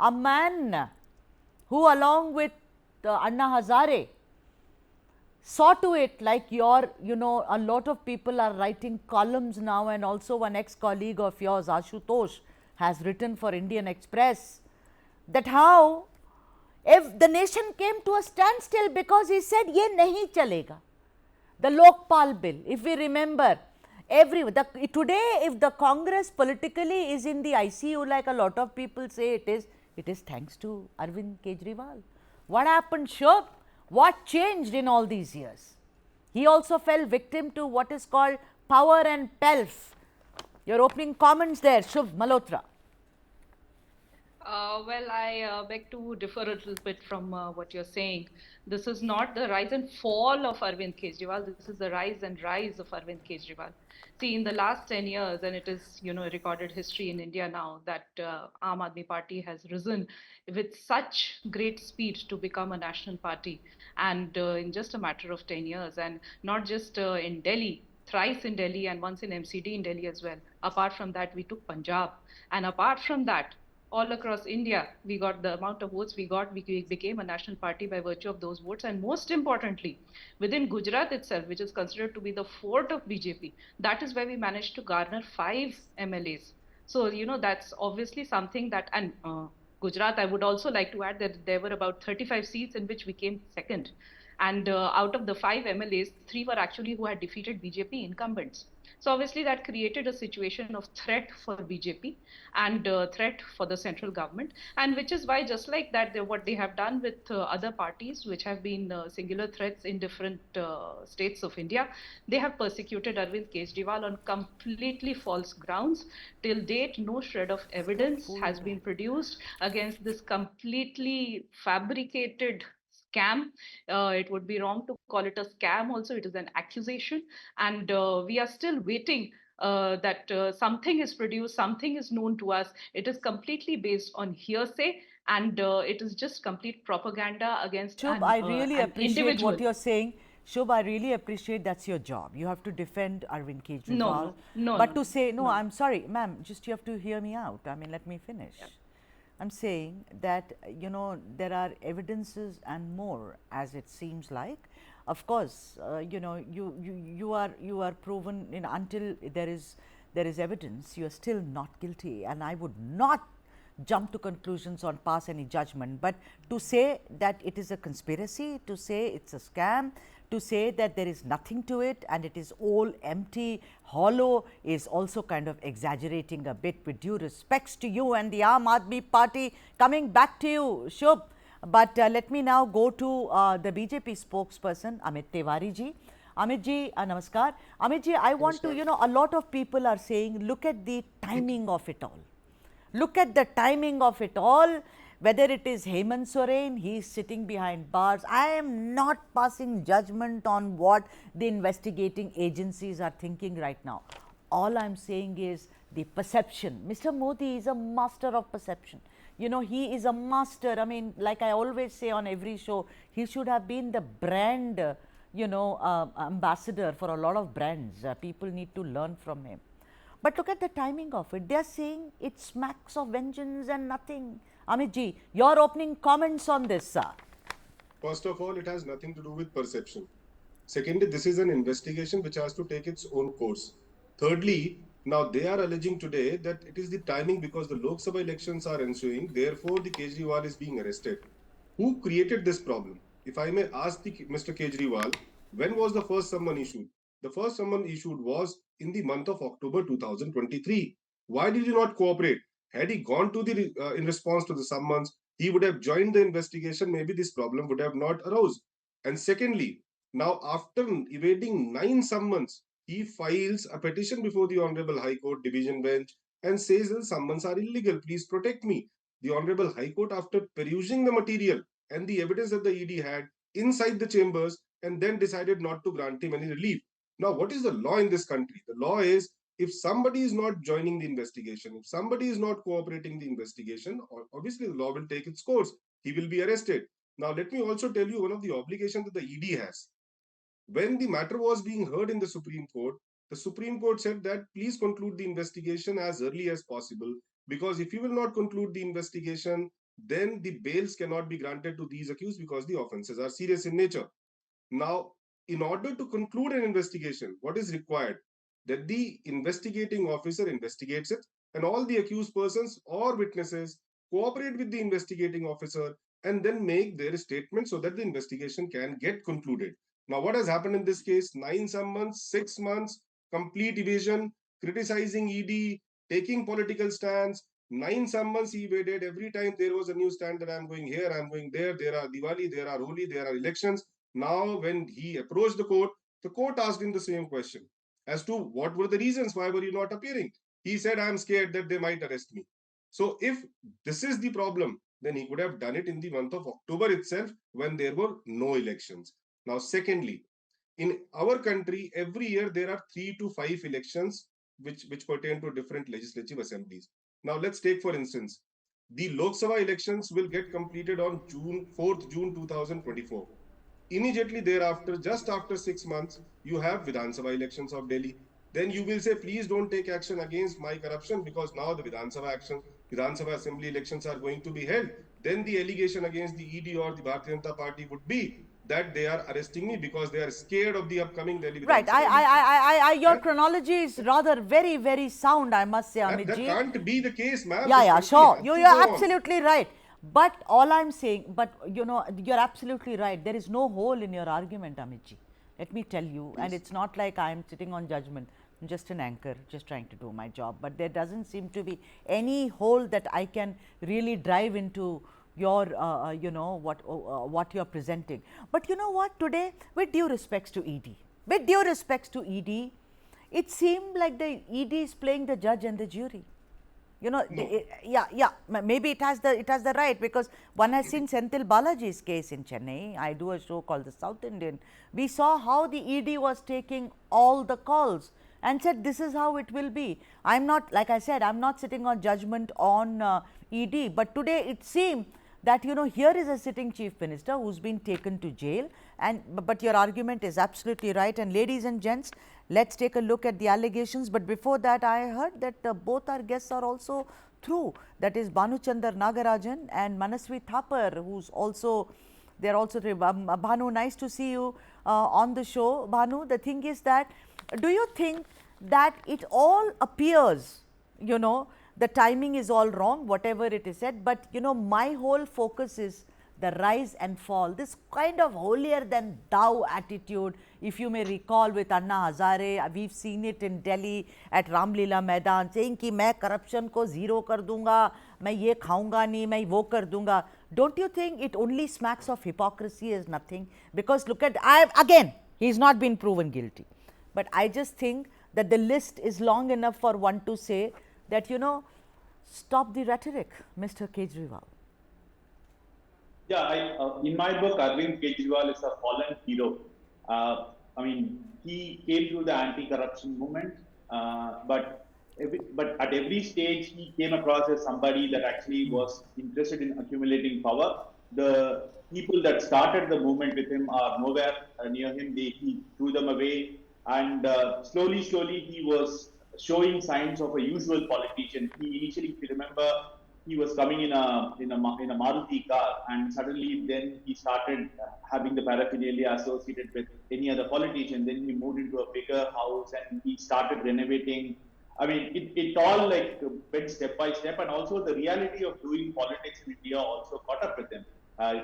A man who, along with Anna Hazare, saw to it, like a lot of people are writing columns now, and also one ex-colleague of yours, Ashutosh, has written for Indian Express, that how if the nation came to a standstill because he said, ye nahi chalega. The Lokpal bill, if we remember, today, if the Congress politically is in the ICU, like a lot of people say it is thanks to Arvind Kejriwal. What happened, Shubh? What changed in all these years? He also fell victim to what is called power and pelf. Your opening comments there, Shubh Malhotra. Well, I beg to differ a little bit from what you're saying. This is not the rise and fall of Arvind Kejriwal. This is the rise and rise of Arvind Kejriwal. See, in the last 10 years, and it is, recorded history in India now, that Aam Aadmi Party has risen with such great speed to become a national party. And in just a matter of 10 years, and not just in Delhi, thrice in Delhi and once in MCD in Delhi as well. Apart from that, we took Punjab. And apart from that, all across India, we got the amount of votes we got, we became a national party by virtue of those votes. And most importantly, within Gujarat itself, which is considered to be the fort of BJP, that is where we managed to garner 5 MLAs. So, that's obviously something that, and Gujarat, I would also like to add that there were about 35 seats in which we came second. And out of the 5 MLAs, 3 were actually who had defeated BJP incumbents. So obviously that created a situation of threat for BJP and threat for the central government, and which is why, just like that, what they have done with other parties which have been singular threats in different states of India, they have persecuted Arvind Kejriwal on completely false grounds. Till date, no shred of So evidence full. has been produced against this completely fabricated scam. It would be wrong to call it a scam also. It is an accusation. And we are still waiting that something is produced, something is known to us. It is completely based on hearsay, and it is just complete propaganda against Shubh, I really an appreciate individual. what you're saying. Shubh, I really appreciate that's your job. You have to defend Arvind No, Kejriwal. no, no, But no, to say, no, no. I'm sorry, ma'am, just you have to hear me out. I mean, let me finish. Yeah. I'm saying that, there are evidences and more, as it seems like. Of course, you are proven until there is evidence, you are still not guilty. And I would not jump to conclusions or pass any judgment, but to say that it is a conspiracy, to say it's a scam, to say that there is nothing to it and it is all empty, hollow, is also kind of exaggerating a bit, with due respects to you and the Aam Aadmi Party. Coming back to you, Shubh, but let me now go to the BJP spokesperson, Amit Tiwari ji. Amit ji, namaskar. Amit ji, I want to, Namaskar. a lot of people are saying, look at the timing of it all. Look at the timing of it all, whether it is Hemant Soren, he is sitting behind bars. I am not passing judgment on what the investigating agencies are thinking right now. All I am saying is the perception. Mr. Modi is a master of perception. He is a master. I mean, like I always say on every show, he should have been the brand, ambassador for a lot of brands. People need to learn from him. But look at the timing of it. They are saying it smacks of vengeance and nothing. Amit ji, your opening comments on this, sir. First of all, it has nothing to do with perception. Secondly, this is an investigation which has to take its own course. Thirdly, now they are alleging today that it is the timing because the Lok Sabha elections are ensuing, therefore the Kejriwal is being arrested. Who created this problem? If I may ask Mr. Kejriwal, when was the first summon issued? The first summon issued was in the month of October 2023. Why did he not cooperate? Had he gone to in response to the summons, he would have joined the investigation. Maybe this problem would have not arose. And secondly, now after evading 9 summons, he files a petition before the Honorable High Court Division Bench and says the summons are illegal. Please protect me. The Honorable High Court, after perusing the material and the evidence that the ED had inside the chambers, and then decided not to grant him any relief. Now, what is the law in this country? The law is if somebody is not joining the investigation, if somebody is not cooperating the investigation, obviously the law will take its course. He will be arrested. Now, let me also tell you one of the obligations that the ED has. When the matter was being heard in the Supreme Court said that please conclude the investigation as early as possible, because if you will not conclude the investigation, then the bails cannot be granted to these accused because the offenses are serious in nature. Now, in order to conclude an investigation, what is required? That the investigating officer investigates it, and all the accused persons or witnesses cooperate with the investigating officer and then make their statement so that the investigation can get concluded. Now, what has happened in this case? 9 months, 6 months, complete evasion, criticizing ED, taking political stands. 9 months he waited. Every time there was a new stand that I'm going here, I'm going there, there are Diwali, there are Holi, there are elections. Now, when he approached the court asked him the same question as to what were the reasons why were you not appearing. He said, I'm scared that they might arrest me. So if this is the problem, then he could have done it in the month of October itself when there were no elections. Now, secondly, in our country, every year there are 3 to 5 elections which pertain to different legislative assemblies. Now, let's take, for instance, the Lok Sabha elections will get completed on June 4th, June 2024. Immediately thereafter, just after 6 months, you have Vidhan Sabha elections of Delhi. Then you will say, please don't take action against my corruption because now the Vidhan Sabha assembly elections are going to be held. Then the allegation against the ED or the Bharatiya Janata Party would be that they are arresting me because they are scared of the upcoming Delhi Vidhan Right. Sabha elections. Your chronology is rather very, very sound, I must say, Amit That ji. can't be the case, ma'am. Yeah, This yeah, country sure. has You, to you're go on. absolutely right. But all I'm saying, but you know, you're absolutely right. There is no hole in your argument, Amit ji. Let me tell you, and it's not like I'm sitting on judgment. I'm just an anchor, just trying to do my job. But there doesn't seem to be any hole that I can really drive into your, you know, what you're presenting. But you know what? Today, with due respects to ED, with due respects to ED, it seemed like the ED is playing the judge and the jury. You know, No. maybe it has the right, because one has seen Senthil Balaji's case in Chennai. I do a show called the South Indian. We saw how the ED was taking all the calls and said this is how it will be. I'm not, like I said, I'm not sitting on judgment on ED, but today it seemed that, you know, here is a sitting chief minister who's been taken to jail, and but your argument is absolutely right. And ladies and gents, let's take a look at the allegations. But before that, I heard that both our guests are also through, that is Banuchander Nagarajan and Manasvi Thapar, who's also, they're also Bhanu, nice to see you on the show. Bhanu, the thing is that, do you think that it all appears, you know, the timing is all wrong, whatever it is said, but you know, my whole focus is the rise and fall, this kind of holier than thou attitude. If you may recall with Anna Hazare, we've seen it in Delhi at Ramlila Maidan, saying कि मैं corruption को zero कर दूंगा, मैं ये खाऊंगा नहीं, मैं वो कर दूंगा. Don't you think it only smacks of hypocrisy as nothing? Because look at, again, he's not been proven guilty, but I just think that the list is long enough for one to say that, you know, stop the rhetoric, Mr. Kejriwal. Yeah, in my book, Arvind Kejriwal is a fallen hero. I mean, he came through the anti-corruption movement, but at every stage he came across as somebody that actually was interested in accumulating power. The people that started the movement with him are nowhere near him. He threw them away, and slowly, he was showing signs of a usual politician. He initially, if you remember, he was coming in a Maruti car, and suddenly then he started having the paraphernalia associated with any other politician. Then he moved into a bigger house and he started renovating. I mean, it all like went step by step, and also the reality of doing politics in India also caught up with him.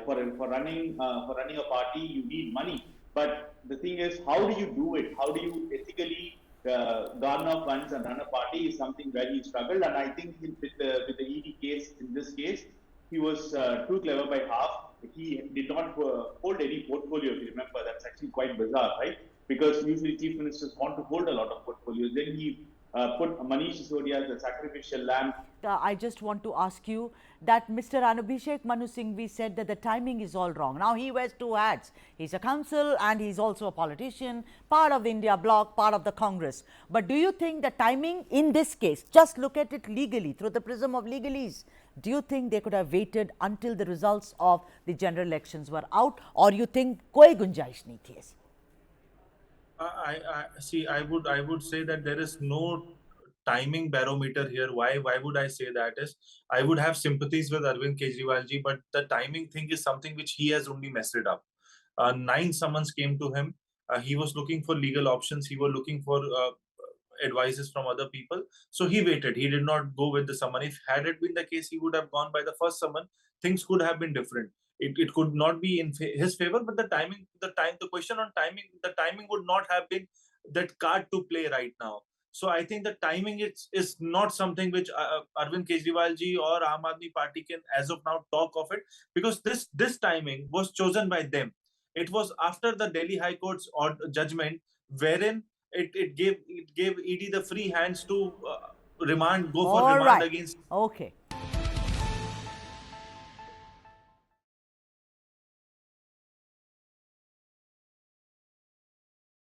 For running a party, you need money, but the thing is, how do you do it? How do you ethically garner funds and run a party is something where he struggled. And I think with the ED case, in this case, he was too clever by half. He did not hold any portfolio, if you remember. That's actually quite bizarre, right? Because usually chief ministers want to hold a lot of portfolios. Then he put Manish Sisodia as the sacrificial lamb. I just want to ask you that Mr. Anubhishek Manu Singhvi said that the timing is all wrong. Now he wears two hats. He's a counsel and he's also a politician, part of the India bloc, part of the Congress. But do you think the timing in this case, just look at it legally, through the prism of legalese, do you think they could have waited until the results of the general elections were out, or you think koi gunjaish nahi thi aisi? I see. I would say that there is no timing barometer here. Why would I say that is, I would have sympathies with Arvind Kejriwal ji, but the timing thing is something which he has only messed it up. 9 summons came to him. He was looking for legal options. He was looking for advices from other people. So he waited. He did not go with the summon. If had it been the case, he would have gone by the first summon. Things could have been different. It could not be in his favor, but the question on timing, the timing would not have been that card to play right now. So I think the timing is not something which Arvind Kejriwal ji or Aam Aadmi Party can as of now talk of it, because this timing was chosen by them. It was after the Delhi High Court's judgment, wherein it gave ED the free hands to go for remand against. Okay.